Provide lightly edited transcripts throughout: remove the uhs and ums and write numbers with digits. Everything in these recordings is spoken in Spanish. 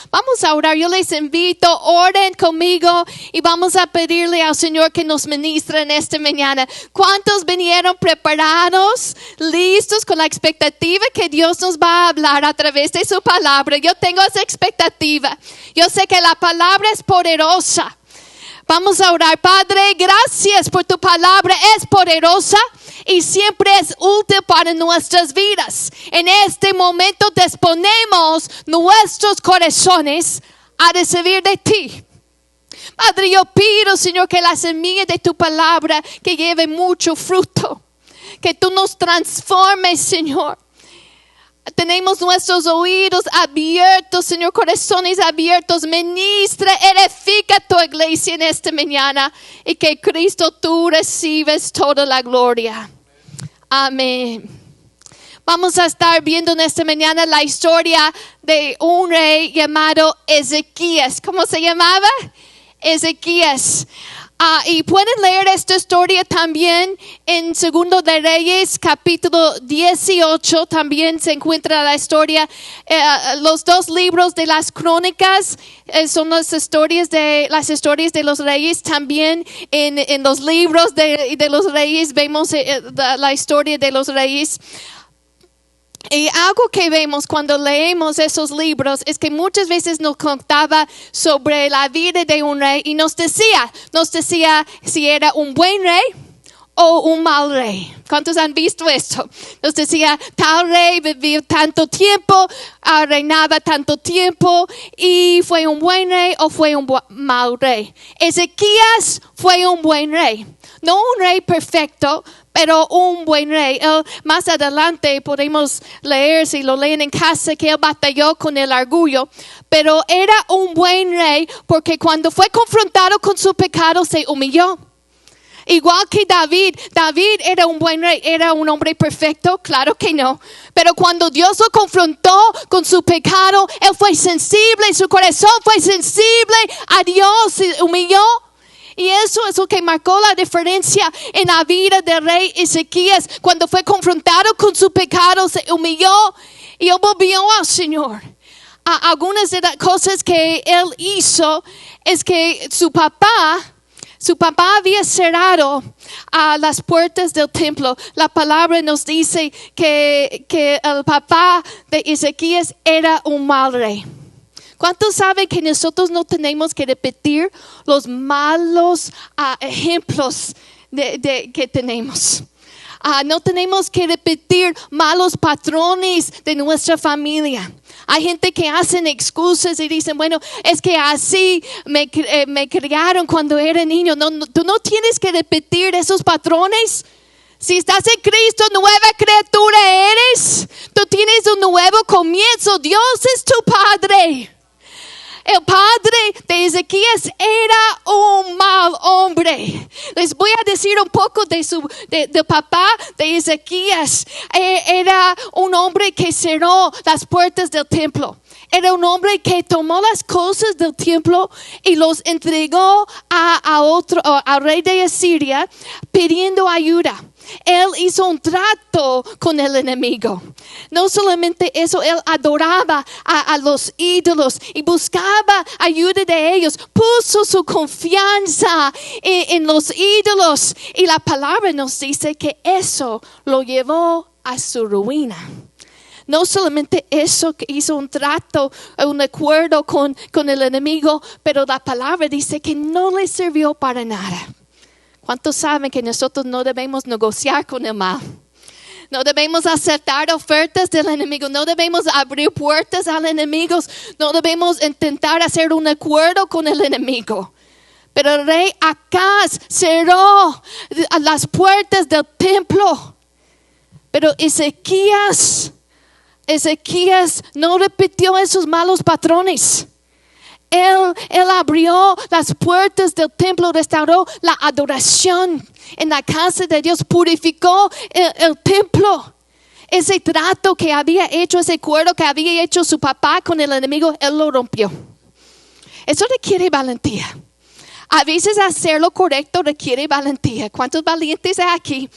Vamos a orar. Yo les invito, oren conmigo y vamos a pedirle al Señor que nos ministre en esta mañana. ¿Cuántos vinieron preparados, listos con la expectativa que Dios nos va a hablar a través de su palabra? Yo tengo esa expectativa. Yo sé que la palabra es poderosa. Vamos a orar. Padre, gracias por tu palabra. Es poderosa y siempre es útil para nuestras vidas. En este momento disponemos nuestros corazones a recibir de ti. Padre, yo pido, Señor, que la semilla de tu palabra que lleve mucho fruto. Que tú nos transformes, Señor. Tenemos nuestros oídos abiertos, Señor, corazones abiertos. Ministra, edifica tu iglesia en esta mañana y que Cristo tú recibes toda la gloria. Amén. Vamos a estar viendo en esta mañana la historia de un rey llamado Ezequías. ¿Cómo se llamaba? Ezequías. Y pueden leer esta historia también en Segundo de Reyes, capítulo 18. También se encuentra la historia. Los dos libros de las crónicas son las historias de los reyes. También en los libros de los reyes vemos la historia de los reyes. Y algo que vemos cuando leemos esos libros es que muchas veces nos contaba sobre la vida de un rey y nos decía si era un buen rey o un mal rey. ¿Cuántos han visto esto? Nos decía, tal rey vivió tanto tiempo, reinaba tanto tiempo y fue un buen rey o fue un mal rey. Ezequías fue un buen rey, no un rey perfecto, pero un buen rey. Él, más adelante podemos leer, si lo leen en casa, que él batalló con el orgullo. Pero era un buen rey porque cuando fue confrontado con su pecado se humilló. Igual que David era un buen rey. ¿Era un hombre perfecto? Claro que no. Pero cuando Dios lo confrontó con su pecado, él fue sensible, su corazón fue sensible a Dios, se humilló. Y eso es lo que marcó la diferencia en la vida del rey Ezequías. Cuando fue confrontado con su pecado, se humilló y él volvió al Señor. Algunas de las cosas que él hizo es que su papá había cerrado las puertas del templo. La palabra nos dice que el papá de Ezequías era un mal rey. ¿Cuántos saben que nosotros no tenemos que repetir los malos ejemplos que tenemos? No tenemos que repetir malos patrones de nuestra familia. Hay gente que hacen excusas y dicen, bueno, es que así me criaron cuando era niño. No, tú no tienes que repetir esos patrones. Si estás en Cristo, nueva criatura eres. Tú tienes un nuevo comienzo. Dios es tu Padre. El padre de Ezequías era un mal hombre. Les voy a decir un poco del papá de Ezequías. Era un hombre que cerró las puertas del templo. Era un hombre que tomó las cosas del templo y los entregó al rey de Asiria pidiendo ayuda. Él hizo un trato con el enemigo. No solamente eso, él adoraba a los ídolos y buscaba ayuda de ellos. Puso su confianza en los ídolos. Y la palabra nos dice que eso lo llevó a su ruina. No solamente eso, que hizo un trato, un acuerdo con el enemigo, pero la palabra dice que no le sirvió para nada. ¿Cuántos saben que nosotros no debemos negociar con el mal? No debemos aceptar ofertas del enemigo. No debemos abrir puertas al enemigo. No debemos intentar hacer un acuerdo con el enemigo. Pero el rey Acaz cerró las puertas del templo. Pero Ezequías no repitió esos malos patrones. Él abrió las puertas del templo, restauró la adoración en la casa de Dios, purificó el templo. Ese trato que había hecho, ese acuerdo que había hecho su papá con el enemigo, él lo rompió. Eso requiere valentía. A veces hacer lo correcto requiere valentía. ¿Cuántos valientes hay aquí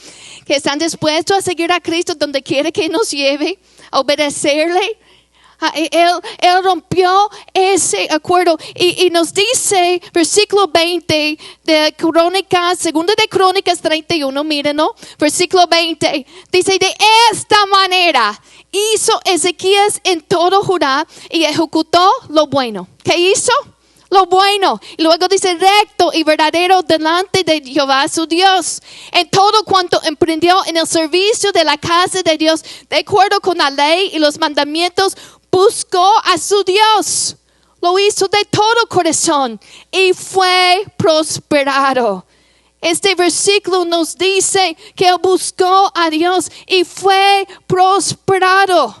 que están dispuestos a seguir a Cristo donde quiere que nos lleve, a obedecerle? Él rompió ese acuerdo y nos dice, versículo 20 de Crónicas, segunda de Crónicas 31, mírenlo, versículo 20, dice, de esta manera hizo Ezequías en todo Judá y ejecutó lo bueno. ¿Qué hizo? Lo bueno. Y luego dice recto y verdadero delante de Jehová su Dios. En todo cuanto emprendió en el servicio de la casa de Dios, de acuerdo con la ley y los mandamientos, buscó a su Dios. Lo hizo de todo corazón y fue prosperado. Este versículo nos dice que él buscó a Dios y fue prosperado.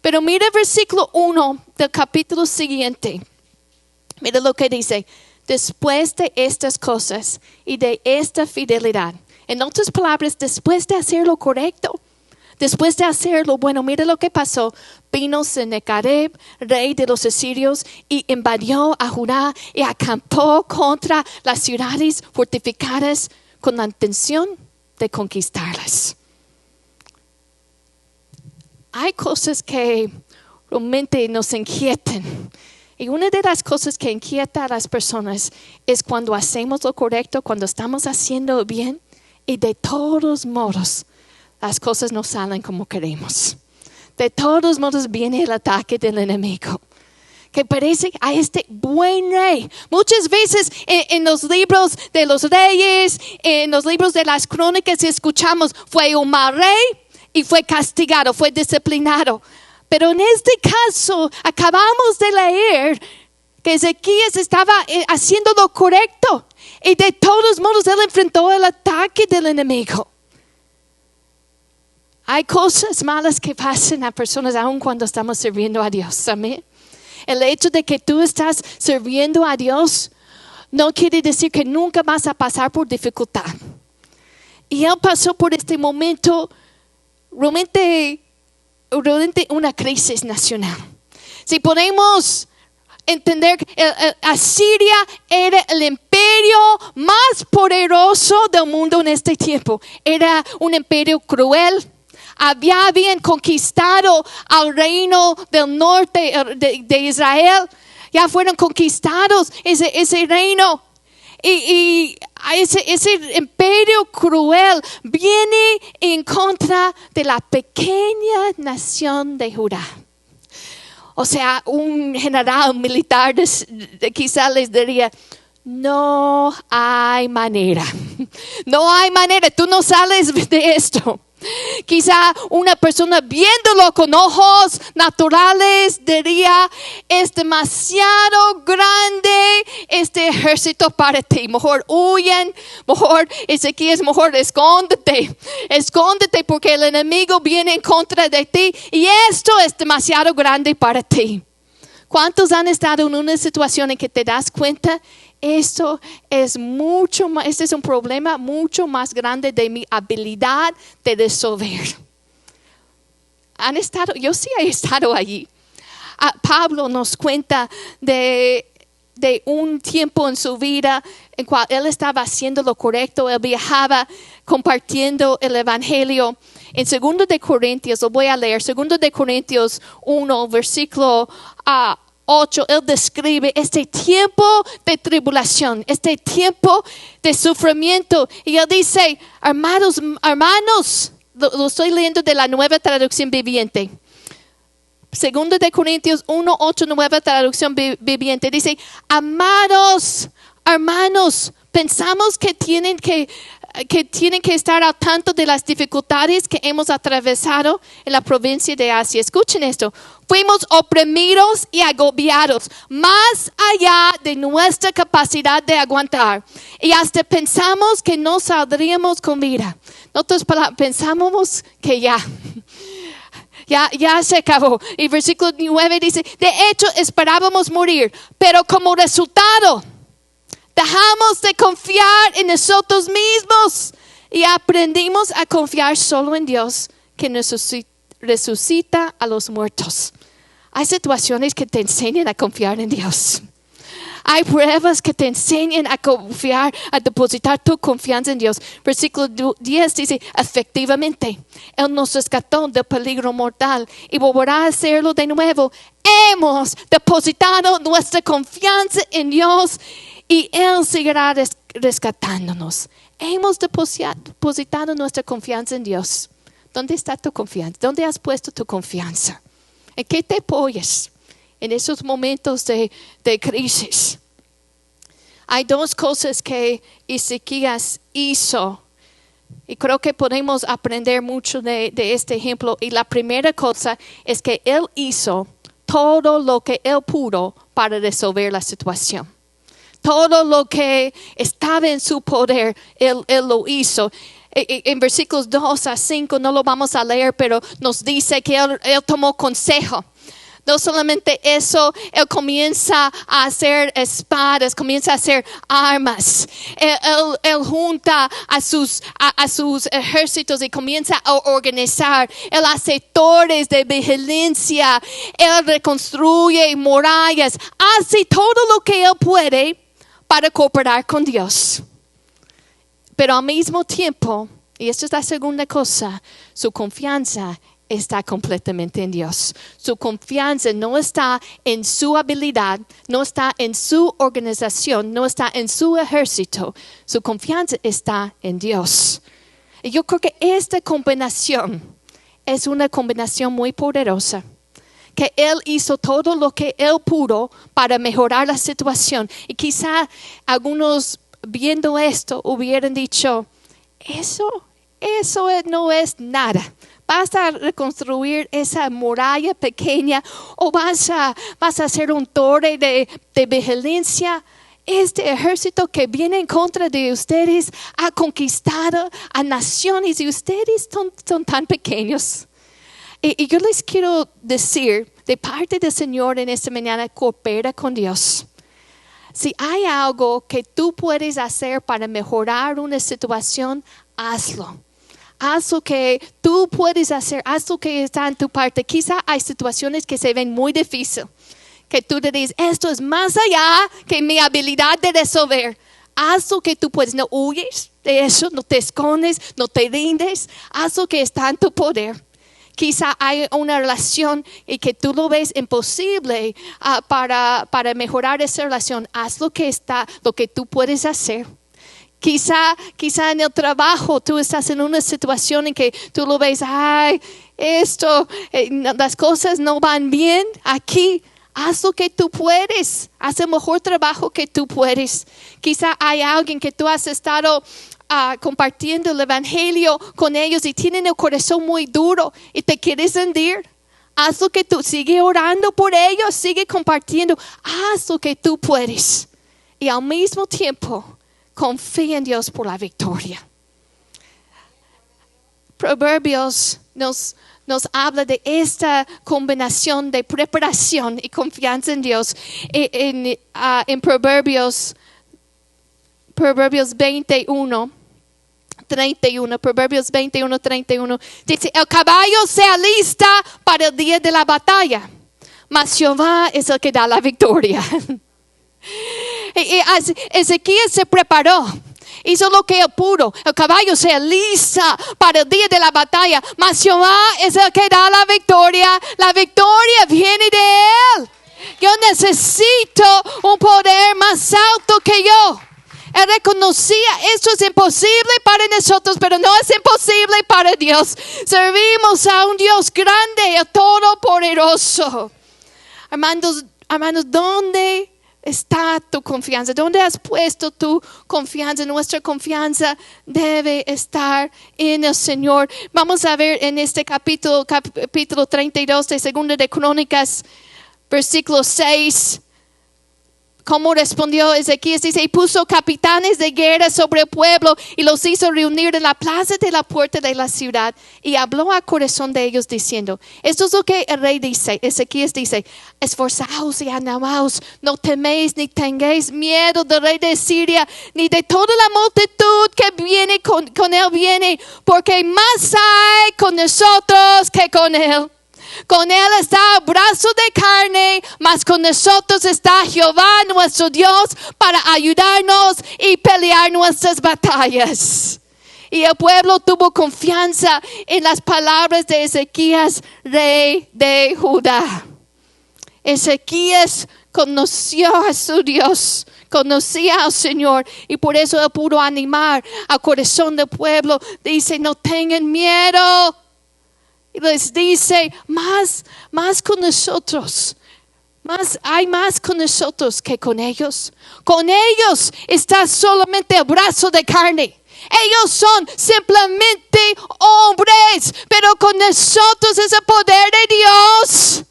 Pero mira el versículo 1 del capítulo siguiente. Mira lo que dice. Después de estas cosas y de esta fidelidad. En otras palabras, después de hacer lo correcto, después de hacer lo bueno, mira lo que pasó. Vino Sennacherib, rey de los asirios, y invadió a Judá y acampó contra las ciudades fortificadas con la intención de conquistarlas. Hay cosas que realmente nos inquietan. Y una de las cosas que inquieta a las personas es cuando hacemos lo correcto, cuando estamos haciendo bien y de todos modos las cosas no salen como queremos. De todos modos viene el ataque del enemigo. Que parece a este buen rey. Muchas veces en los libros de los reyes, en los libros de las crónicas escuchamos fue un mal rey y fue castigado, fue disciplinado. Pero en este caso acabamos de leer que Ezequías estaba haciendo lo correcto y de todos modos él enfrentó el ataque del enemigo. Hay cosas malas que pasan a personas aun cuando estamos sirviendo a Dios. Amén. El hecho de que tú estás sirviendo a Dios no quiere decir que nunca vas a pasar por dificultad. Y él pasó por este momento realmente una crisis nacional. Si podemos entender que Asiria era el imperio más poderoso del mundo en este tiempo. Era un imperio cruel. Habían conquistado al reino del norte de Israel. Ya fueron conquistados ese reino. Y ese imperio cruel viene en contra de la pequeña nación de Judá. O sea, un general militar quizás les diría, no hay manera. No hay manera, tú no sales de esto. Quizá una persona viéndolo con ojos naturales diría, es demasiado grande este ejército para ti. Mejor huyen, mejor Ezequías, mejor escóndete porque el enemigo viene en contra de ti y esto es demasiado grande para ti. ¿Cuántos han estado en una situación en que te das cuenta? Esto es mucho más, este es un problema mucho más grande de mi habilidad de resolver. ¿Han estado? Yo sí he estado allí. Pablo nos cuenta de un tiempo en su vida en cual él estaba haciendo lo correcto. Él viajaba compartiendo el evangelio. En 2 de Corintios, lo voy a leer, 2 de Corintios 1, versículo 8, él describe este tiempo de tribulación, este tiempo de sufrimiento. Y él dice, hermanos, lo estoy leyendo de la Nueva Traducción Viviente. 2 de Corintios 1, 8, Nueva Traducción Viviente. Dice, amados hermanos, pensamos que tienen que estar al tanto de las dificultades que hemos atravesado en la provincia de Asia. Escuchen esto. Fuimos oprimidos y agobiados más allá de nuestra capacidad de aguantar. Y hasta pensamos que no saldríamos con vida. Nosotros pensábamos que ya se acabó. Y versículo 9 dice, de hecho esperábamos morir, pero como resultado dejamos de confiar en nosotros mismos y aprendimos a confiar solo en Dios que resucita a los muertos. Hay situaciones que te enseñan a confiar en Dios. Hay pruebas que te enseñan a confiar, a depositar tu confianza en Dios. Versículo 10 dice, efectivamente, Él nos rescató del peligro mortal y volverá a hacerlo de nuevo. Hemos depositado nuestra confianza en Dios y Él seguirá rescatándonos. Hemos depositado nuestra confianza en Dios. ¿Dónde está tu confianza? ¿Dónde has puesto tu confianza? ¿En qué te apoyas en esos momentos de crisis? Hay dos cosas que Ezequías hizo y creo que podemos aprender mucho de este ejemplo. Y la primera cosa es que él hizo todo lo que él pudo para resolver la situación. Todo lo que estaba en su poder, él lo hizo. En versículos 2 a 5 no lo vamos a leer, pero nos dice que él tomó consejo. No solamente eso, él comienza a hacer espadas, comienza a hacer armas. Él junta a sus ejércitos y comienza a organizar. Él hace torres de vigilancia. Él reconstruye murallas. Hace todo lo que él puede para cooperar con Dios. Pero al mismo tiempo, y esta es la segunda cosa, su confianza está completamente en Dios. Su confianza no está en su habilidad, no está en su organización, no está en su ejército. Su confianza está en Dios. Y yo creo que esta combinación es una combinación muy poderosa. Que él hizo todo lo que él pudo para mejorar la situación. Y quizá algunos viendo esto hubieran dicho, eso no es nada. ¿Vas a reconstruir esa muralla pequeña o vas a hacer un torre de vigilancia? Este ejército que viene en contra de ustedes ha conquistado a naciones y ustedes son tan pequeños. Y yo les quiero decir, de parte del Señor en esta mañana, coopera con Dios. Si hay algo que tú puedes hacer para mejorar una situación, hazlo. Haz lo que tú puedes hacer, haz lo que está en tu parte. Quizá hay situaciones que se ven muy difíciles, que tú te dices, esto es más allá que mi habilidad de resolver. Haz lo que tú puedes, no huyes de eso, no te escondes, no te rindes. Haz lo que está en tu poder. Quizá hay una relación y que tú lo ves imposible para mejorar esa relación. Haz lo que tú puedes hacer. Quizá en el trabajo tú estás en una situación en que tú lo ves, las cosas no van bien aquí. Haz lo que tú puedes, haz el mejor trabajo que tú puedes. Quizá hay alguien que tú has estado compartiendo el evangelio con ellos y tienen el corazón muy duro y te quieres rendir. Haz lo que tú, sigue orando por ellos, sigue compartiendo, haz lo que tú puedes. Y al mismo tiempo, confía en Dios por la victoria. Proverbios nos habla de esta combinación de preparación y confianza en Dios. En Proverbios 21, 31, Proverbios 21, 31, dice, el caballo se alista para el día de la batalla, mas Jehová es el que da la victoria. Ezequías se preparó, hizo lo que él pudo. El caballo se alista para el día de la batalla, mas Jehová es el que da la victoria. La victoria viene de él. Yo necesito un poder más alto que yo. Él reconocía, esto es imposible para nosotros, pero no es imposible para Dios. Servimos a un Dios grande, el todopoderoso. Hermanos, ¿dónde está tu confianza? ¿Dónde has puesto tu confianza? Nuestra confianza debe estar en el Señor. Vamos a ver en este capítulo 32 de Segunda de Crónicas, versículo 6. ¿Cómo respondió Ezequías? Dice, y puso capitanes de guerra sobre el pueblo y los hizo reunir en la plaza de la puerta de la ciudad. Y habló al corazón de ellos diciendo, esto es lo que el rey dice. Ezequías dice, esforzaos y animaos, no teméis ni tengáis miedo del rey de Siria, ni de toda la multitud que viene con él viene, porque más hay con nosotros que con él. Con Él está el brazo de carne, mas con nosotros está Jehová nuestro Dios para ayudarnos y pelear nuestras batallas. Y el pueblo tuvo confianza en las palabras de Ezequías, rey de Judá. Ezequías conoció a su Dios, conocía al Señor, y por eso él pudo animar al corazón del pueblo. Dice, no tengan miedo. Y les dice, más con nosotros. Hay más con nosotros que con ellos. Con ellos está solamente el brazo de carne. Ellos son simplemente hombres, pero con nosotros es el poder de Dios.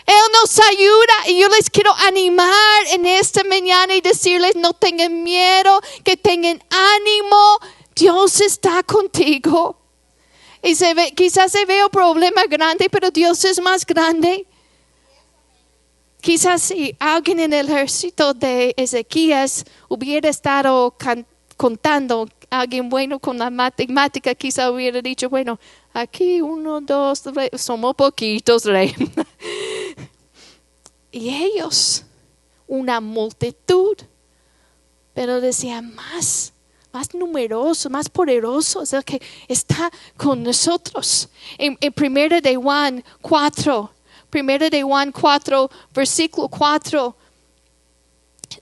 Él nos ayuda, y yo les quiero animar en esta mañana y decirles, no tengan miedo, que tengan ánimo. Dios está contigo. Y quizás se ve un problema grande, pero Dios es más grande. Quizás si alguien en el ejército de Ezequías hubiera estado contando, alguien bueno con la matemática, quizás hubiera dicho, bueno, aquí 1, 2, 3, somos poquitos, rey. Y ellos, una multitud, pero decían más numeroso, más poderoso es el que está con nosotros. En 1 de Juan 4, versículo 4,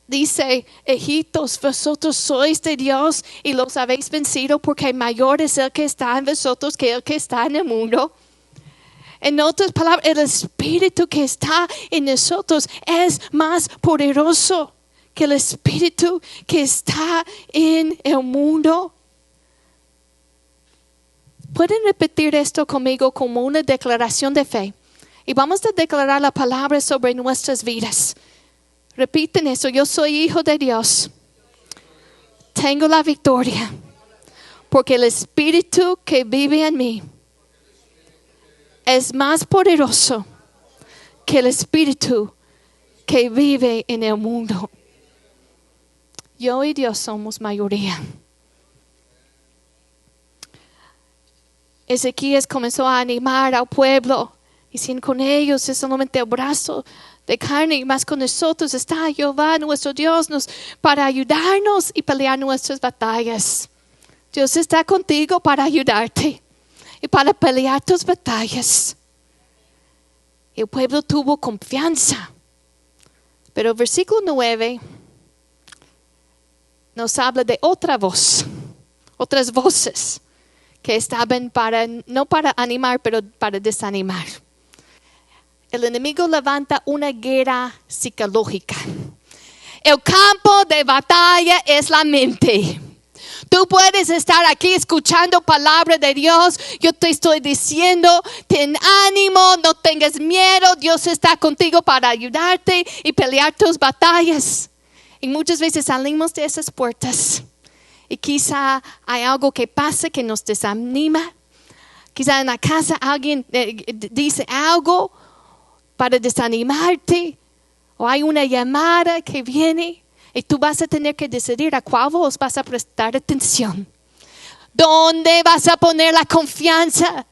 dice, hijitos, vosotros sois de Dios y los habéis vencido, porque mayor es el que está en vosotros que el que está en el mundo. En otras palabras, el Espíritu que está en nosotros es más poderoso que el Espíritu que está en el mundo. Pueden repetir esto conmigo como una declaración de fe. Y vamos a declarar la palabra sobre nuestras vidas. Repiten eso. Yo soy hijo de Dios. Tengo la victoria. Porque el Espíritu que vive en mí es más poderoso que el Espíritu que vive en el mundo. Yo y Dios somos mayoría. Ezequías comenzó a animar al pueblo, diciendo, con ellos es solamente el brazo de carne, y más con nosotros está Jehová nuestro Dios para ayudarnos y pelear nuestras batallas. Dios está contigo para ayudarte y para pelear tus batallas. El pueblo tuvo confianza. Pero el versículo 9 nos habla de otra voz, otras voces que estaban no para animar, pero para desanimar. El enemigo levanta una guerra psicológica. El campo de batalla es la mente. Tú puedes estar aquí escuchando palabra de Dios. Yo te estoy diciendo, ten ánimo, no tengas miedo. Dios está contigo para ayudarte y pelear tus batallas. Y muchas veces salimos de esas puertas y quizá hay algo que pasa que nos desanima. Quizá en la casa alguien dice algo para desanimarte, o hay una llamada que viene. Y tú vas a tener que decidir a cuál voz vas a prestar atención. ¿Dónde vas a poner la confianza?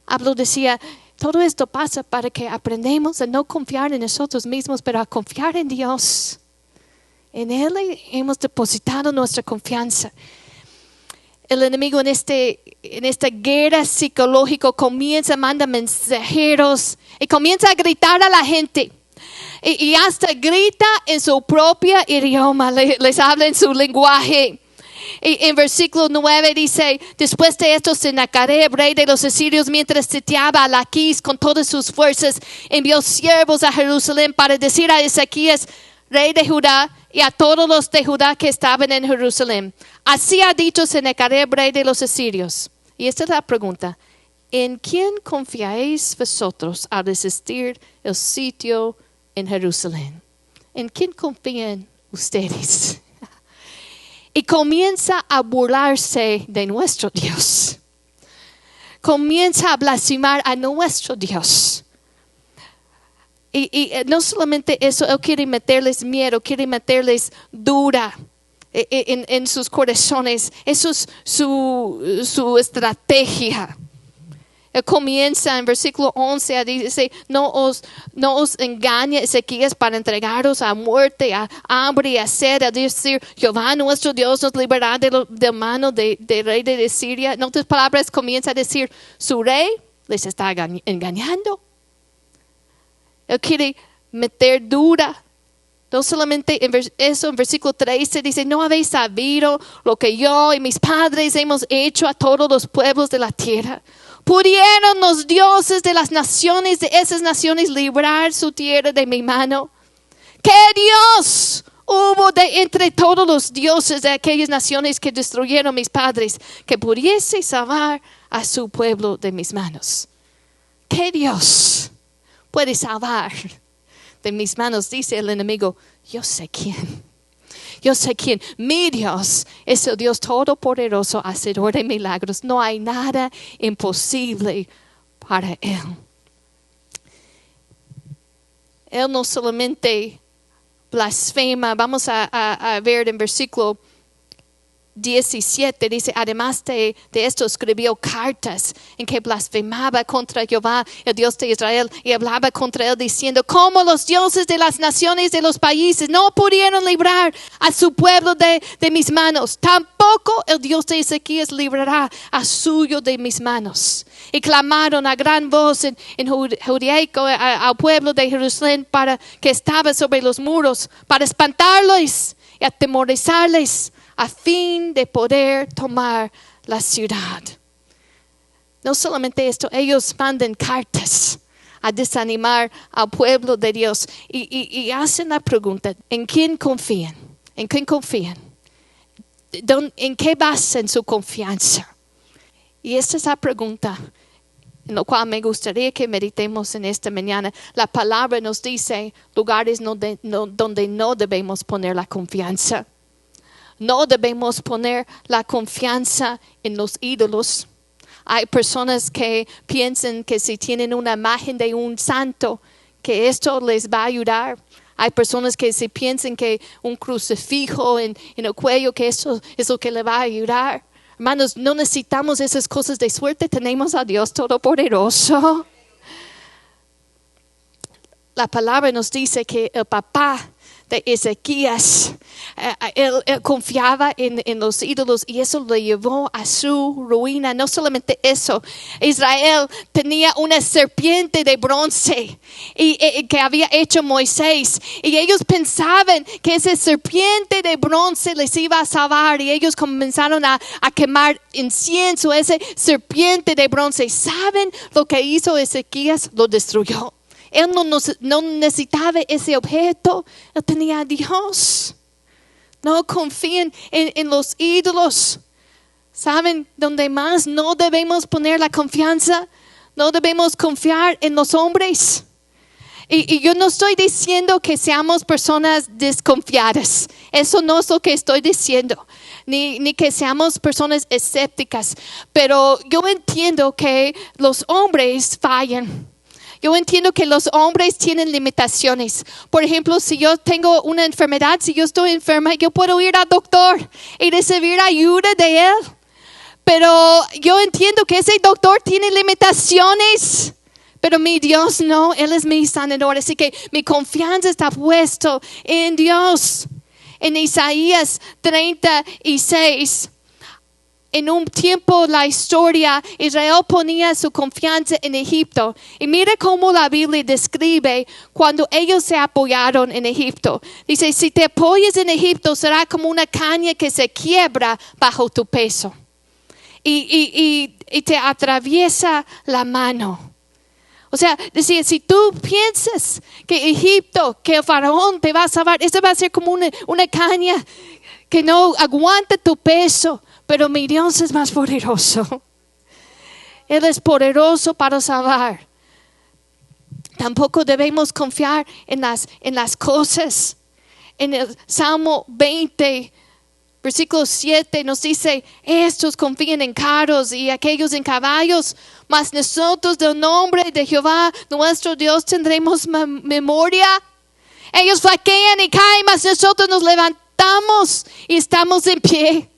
Pablo decía, todo esto pasa para que aprendamos a no confiar en nosotros mismos, pero a confiar en Dios. En Él hemos depositado nuestra confianza. El enemigo en esta guerra psicológica comienza a mandar mensajeros y comienza a gritar a la gente. Y hasta grita en su propio idioma, les habla en su lenguaje. Y en versículo 9 dice, después de esto Sennacherib, rey de los asirios, mientras sitiaba a Laquis con todas sus fuerzas, envió siervos a Jerusalén para decir a Ezequías, rey de Judá, y a todos los de Judá que estaban en Jerusalén, así ha dicho Sennacherib, rey de los asirios. Y esta es la pregunta, ¿en quién confiáis vosotros al resistir el sitio en Jerusalén? ¿En quién confían ustedes? Y comienza a burlarse de nuestro Dios. Comienza a blasfemar a nuestro Dios. Y no solamente eso, Él quiere meterles miedo, quiere meterles duda en sus corazones. Eso es su estrategia. Él comienza en versículo 11 a decir, no os engañe Ezequías para entregaros a muerte, a hambre y a sed, a decir, Jehová nuestro Dios nos librará de mano del rey de Siria. En otras palabras, comienza a decir, su rey les está engañando. Él quiere meter dura. No solamente eso, en versículo 13 dice, no habéis sabido lo que yo y mis padres hemos hecho a todos los pueblos de la tierra. ¿Pudieron los dioses de las naciones, de esas naciones, librar su tierra de mi mano? ¿Qué Dios hubo de entre todos los dioses de aquellas naciones que destruyeron mis padres, que pudiese salvar a su pueblo de mis manos? ¿Qué Dios puede salvar de mis manos? Dice el enemigo, yo sé quién. Yo sé quién. Mi Dios es el Dios todopoderoso, hacedor de milagros. No hay nada imposible para Él. Él no solamente blasfema. Vamos a ver en versículo 17, dice, además de esto escribió cartas en que blasfemaba contra Jehová, el Dios de Israel, y hablaba contra él diciendo, como los dioses de las naciones de los países no pudieron librar a su pueblo de mis manos, tampoco el Dios de Ezequías librará a suyo de mis manos. Y clamaron a gran voz en judaico al pueblo de Jerusalén para que estaba sobre los muros, para espantarlos y atemorizarles, a fin de poder tomar la ciudad. No solamente esto, ellos mandan cartas a desanimar al pueblo de Dios y hacen la pregunta, ¿en quién confían? ¿En quién confían? ¿En qué basan su confianza? Y esta es la pregunta en la cual me gustaría que meditemos en esta mañana. La palabra nos dice lugares donde no debemos poner la confianza. No debemos poner la confianza en los ídolos. Hay personas que piensan que si tienen una imagen de un santo, que esto les va a ayudar. Hay personas que si piensan que un crucifijo en el cuello, que eso es lo que le va a ayudar. Hermanos, no necesitamos esas cosas de suerte. Tenemos a Dios Todopoderoso. La palabra nos dice que el papá de Ezequías, él confiaba en los ídolos y eso le llevó a su ruina. No solamente eso, Israel tenía una serpiente de bronce que había hecho Moisés, y ellos pensaban que esa serpiente de bronce les iba a salvar, y ellos comenzaron a quemar incienso a esa serpiente de bronce. ¿Saben lo que hizo Ezequías? Lo destruyó. Él no necesitaba ese objeto. Él tenía a Dios. No confíen en los ídolos. ¿Saben dónde más no debemos poner la confianza? No debemos confiar en los hombres. Y yo no estoy diciendo que seamos personas desconfiadas. Eso no es lo que estoy diciendo. Ni que seamos personas escépticas. Pero yo entiendo que los hombres fallan. Yo entiendo que los hombres tienen limitaciones. Por ejemplo, si yo tengo una enfermedad, si yo estoy enferma, yo puedo ir al doctor y recibir ayuda de él. Pero yo entiendo que ese doctor tiene limitaciones. Pero mi Dios no, Él es mi sanador. Así que mi confianza está puesta en Dios. En Isaías 36. En un tiempo la historia, Israel ponía su confianza en Egipto. Y mire cómo la Biblia describe cuando ellos se apoyaron en Egipto. Dice, si te apoyas en Egipto, será como una caña que se quiebra bajo tu peso. Y te atraviesa la mano. O sea, decía, si tú piensas que Egipto, que el faraón te va a salvar, esto va a ser como una caña que no aguanta tu peso. Pero mi Dios es más poderoso. Él es poderoso para salvar. Tampoco debemos confiar en las cosas. En el Salmo 20, versículo 7 nos dice, estos confían en carros y aquellos en caballos, mas nosotros del nombre de Jehová nuestro Dios tendremos memoria. Ellos flaquean y caen, mas nosotros nos levantamos y estamos en pie.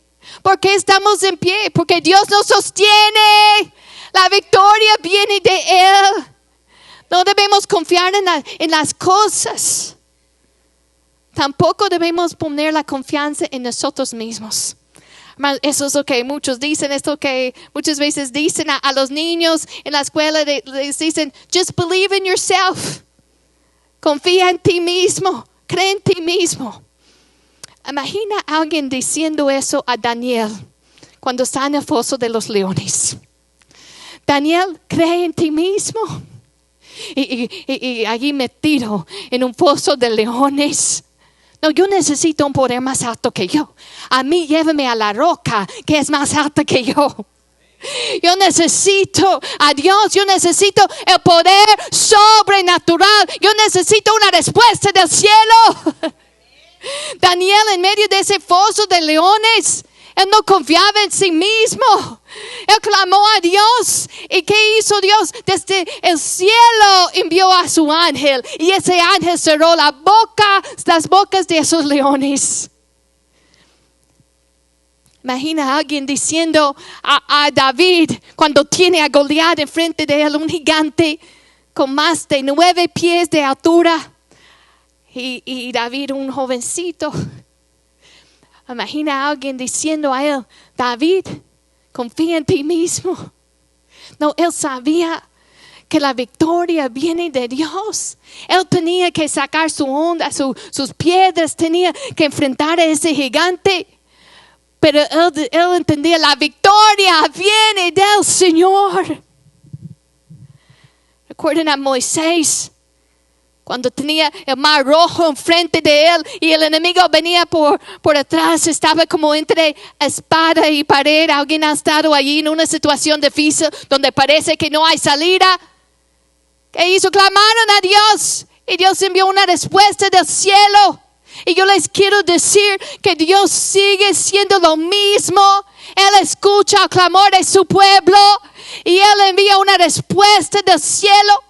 ¿Por qué estamos en pie? Porque Dios nos sostiene. La victoria viene de Él. No debemos confiar en las cosas. Tampoco debemos poner la confianza en nosotros mismos. Eso es lo que muchos dicen, esto que muchas veces dicen a los niños en la escuela, les dicen, just believe in yourself. Confía en ti mismo, cree en ti mismo. Imagina a alguien diciendo eso a Daniel cuando está en el foso de los leones. Daniel, cree en ti mismo. Y allí metido en un foso de leones. No, yo necesito un poder más alto que yo. A mí llévame a la roca que es más alta que yo. Yo necesito a Dios, yo necesito el poder sobrenatural. Yo necesito una respuesta del cielo. Daniel, en medio de ese foso de leones, él no confiaba en sí mismo. Él clamó a Dios. ¿Y qué hizo Dios? Desde el cielo envió a su ángel. Y ese ángel cerró las bocas de esos leones. Imagina a alguien diciendo a David, cuando tiene a Goliat enfrente de él, un gigante con más de 9 pies de altura. Y David, un jovencito. Imagina a alguien diciendo a él, David, confía en ti mismo. No, él sabía que la victoria viene de Dios. Él tenía que sacar su onda, sus piedras, tenía que enfrentar a ese gigante. Pero él entendía, la victoria viene del Señor. Recuerden a Moisés, cuando tenía el mar rojo enfrente de él y el enemigo venía por atrás, estaba como entre espada y pared. Alguien ha estado allí en una situación difícil donde parece que no hay salida. ¿Qué hizo? Clamaron a Dios y Dios envió una respuesta del cielo. Y yo les quiero decir que Dios sigue siendo lo mismo. Él escucha el clamor de su pueblo y Él envía una respuesta del cielo.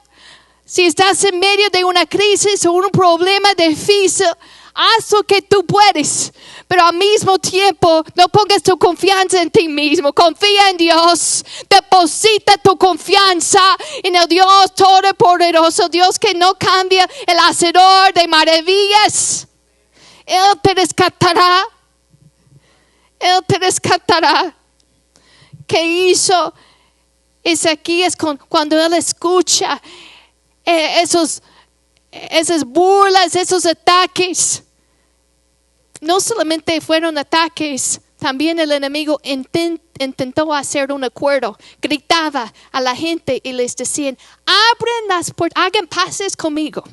Si estás en medio de una crisis o un problema difícil, haz lo que tú puedes. Pero al mismo tiempo, no pongas tu confianza en ti mismo. Confía en Dios. Deposita tu confianza en el Dios Todopoderoso. Dios que no cambia, el hacedor de maravillas. Él te rescatará. Él te rescatará. ¿Qué hizo Ezequías cuando él escucha esas burlas, esos ataques? No solamente fueron ataques, también el enemigo intentó hacer un acuerdo. Gritaba a la gente y les decían, abren las puertas, hagan paces conmigo.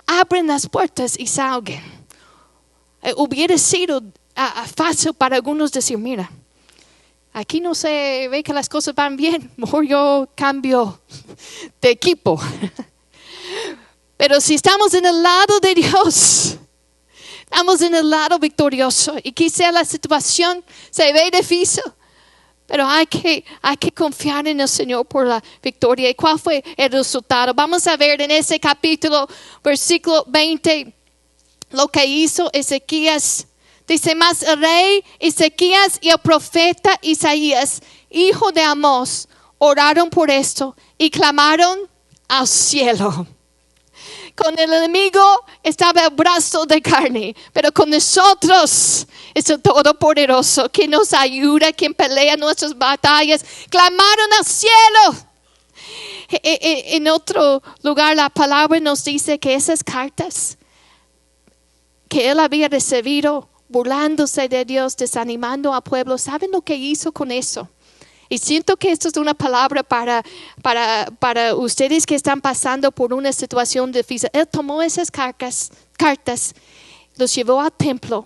Abren las puertas y salgan. Hubiera sido fácil para algunos decir, mira, aquí no se ve que las cosas van bien, mejor yo cambio de equipo. Pero si estamos en el lado de Dios, estamos en el lado victorioso, y quizá la situación se ve difícil, pero hay que confiar en el Señor por la victoria. ¿Y cuál fue el resultado? Vamos a ver en ese capítulo, versículo 20, lo que hizo Ezequías. Dice, más el rey Ezequías y el profeta Isaías, hijo de Amós, oraron por esto y clamaron al cielo. Con el enemigo estaba el brazo de carne, pero con nosotros es el Todopoderoso, quien nos ayuda, quien pelea nuestras batallas. Clamaron al cielo. En otro lugar la palabra nos dice que esas cartas que él había recibido, burlándose de Dios, desanimando al pueblo, ¿saben lo que hizo con eso? Y siento que esto es una palabra para ustedes que están pasando por una situación difícil. Él tomó esas cartas, los llevó al templo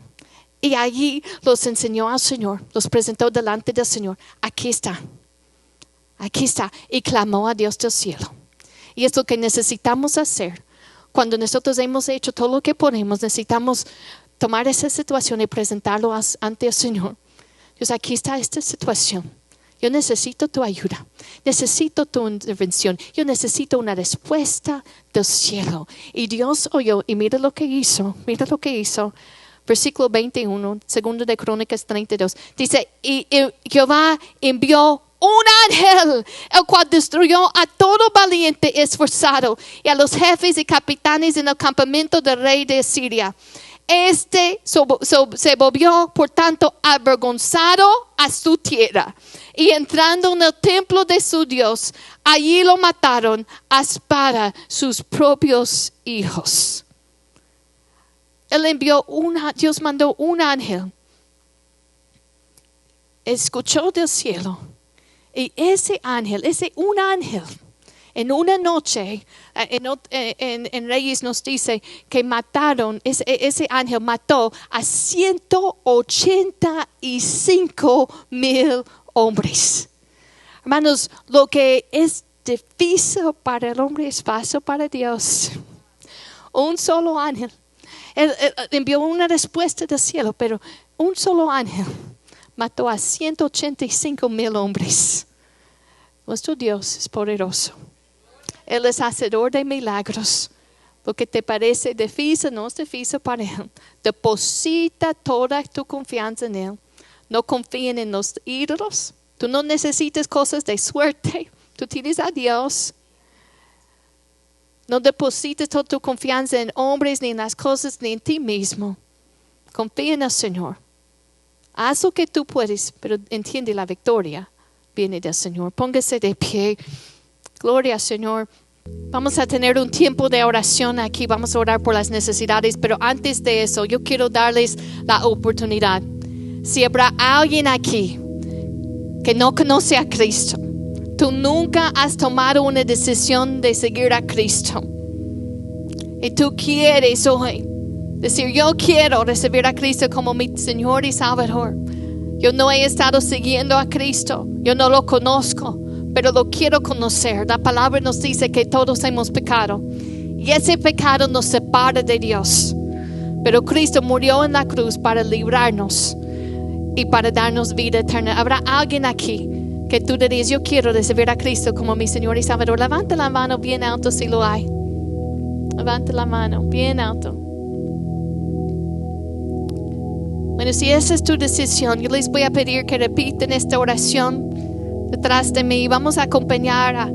y allí los enseñó al Señor, los presentó delante del Señor. Aquí está, y clamó a Dios del cielo. Y es lo que necesitamos hacer. Cuando nosotros hemos hecho todo lo que podemos, necesitamos tomar esa situación y presentarlo ante el Señor. Dios, aquí está esta situación. Yo necesito tu ayuda. Necesito tu intervención. Yo necesito una respuesta del cielo. Y Dios oyó y mira lo que hizo. Versículo 21, segundo de Crónicas 32. Dice, y Jehová envió un ángel, el cual destruyó a todo valiente esforzado y a los jefes y capitanes en el campamento del rey de Siria. Se volvió, por tanto, avergonzado a su tierra. Y entrando en el templo de su Dios, allí lo mataron a espada sus propios hijos. Dios mandó un ángel. Escuchó del cielo. Y un ángel, en una noche, en Reyes nos dice que ese ángel mató a 185,000 hombres. Hermanos, lo que es difícil para el hombre es fácil para Dios. Un solo ángel. Él envió una respuesta del cielo, pero un solo ángel mató a 185,000 hombres. Nuestro Dios es poderoso. Él es hacedor de milagros. Lo que te parece difícil no es difícil para Él. Deposita toda tu confianza en Él. No confíen en los ídolos. Tú no necesitas cosas de suerte. Tú tienes a Dios. No deposites toda tu confianza en hombres, ni en las cosas, ni en ti mismo. Confía en el Señor. Haz lo que tú puedes, pero entiende la victoria viene del Señor. Póngase de pie. Gloria al Señor. Vamos a tener un tiempo de oración aquí. Vamos a orar por las necesidades. Pero antes de eso, yo quiero darles la oportunidad. Si habrá alguien aquí que no conoce a Cristo, tú nunca has tomado una decisión de seguir a Cristo, y tú quieres hoy decir: yo quiero recibir a Cristo como mi Señor y Salvador. Yo no he estado siguiendo a Cristo, yo no lo conozco, pero lo quiero conocer. La palabra nos dice que todos hemos pecado y ese pecado nos separa de Dios, pero Cristo murió en la cruz para librarnos y para darnos vida eterna. ¿Habrá alguien aquí que tú dirías: yo quiero recibir a Cristo como mi Señor y Salvador? Levanta la mano bien alto si lo hay. Levanta la mano bien alto. Bueno, si esa es tu decisión, yo les voy a pedir que repiten esta oración detrás de mí. Vamos a acompañar a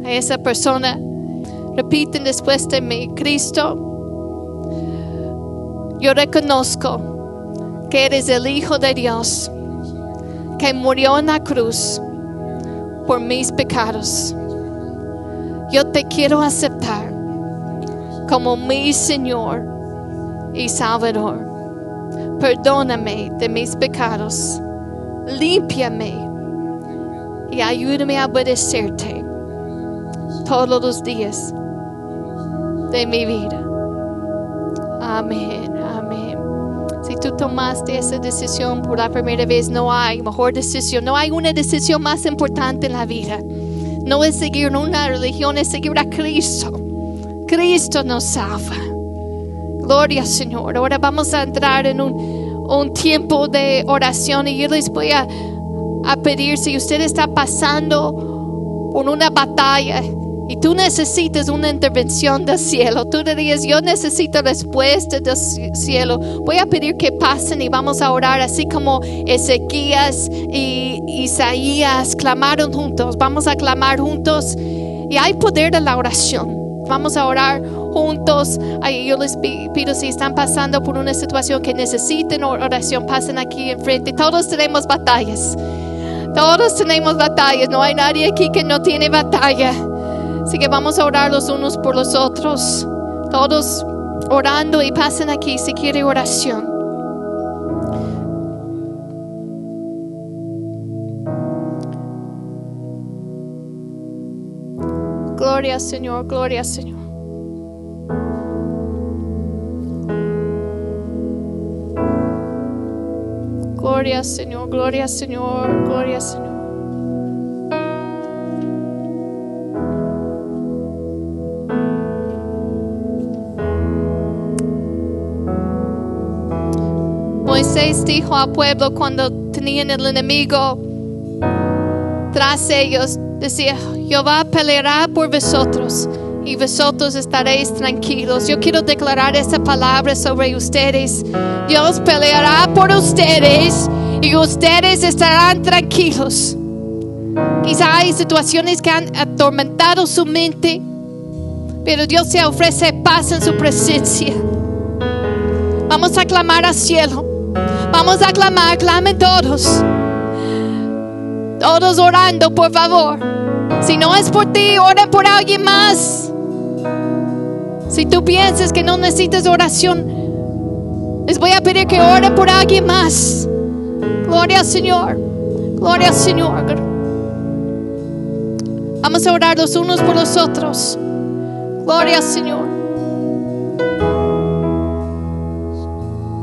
esa persona. Repiten después de mí: Cristo, yo reconozco que eres el Hijo de Dios, que murió en la cruz por mis pecados. Yo te quiero aceptar como mi Señor y Salvador. Perdóname de mis pecados, límpiame y ayúdame a obedecerte todos los días de mi vida. Amén, amén. Si tú tomaste esa decisión por la primera vez, no hay mejor decisión. No hay una decisión más importante en la vida. No es seguir una religión, es seguir a Cristo. Cristo nos salva. Gloria al Señor. Ahora vamos a entrar en un tiempo de oración, y yo les voy a pedir, si usted está pasando por una batalla y tú necesitas una intervención del cielo, tú dirías: yo necesito respuesta del cielo, voy a pedir que pasen y vamos a orar así como Ezequías y Isaías clamaron juntos. Vamos a clamar juntos y hay poder en la oración. Vamos a orar juntos. Yo les pido, si están pasando por una situación que necesiten oración, pasen aquí enfrente. Todos tenemos batallas. Todos tenemos batallas. No hay nadie aquí que no tiene batalla. Así que vamos a orar los unos por los otros. Todos orando, y pasen aquí si quiere oración. Gloria al Señor, gloria al Señor. Gloria al Señor, gloria al Señor, gloria al Señor. Moisés dijo al pueblo cuando tenían el enemigo tras ellos, decía: Jehová peleará por vosotros y vosotros estaréis tranquilos. Yo quiero declarar esa palabra sobre ustedes. Dios peleará por ustedes y ustedes estarán tranquilos. Quizá hay situaciones que han atormentado su mente, pero Dios te ofrece paz en su presencia. Vamos a clamar al cielo. Vamos a clamar, clamen todos. Todos orando, por favor. Si no es por ti, oren por alguien más. Si tú piensas que no necesitas oración, les voy a pedir que oren por alguien más. Gloria al Señor. Gloria al Señor. Vamos a orar los unos por los otros. Gloria al Señor.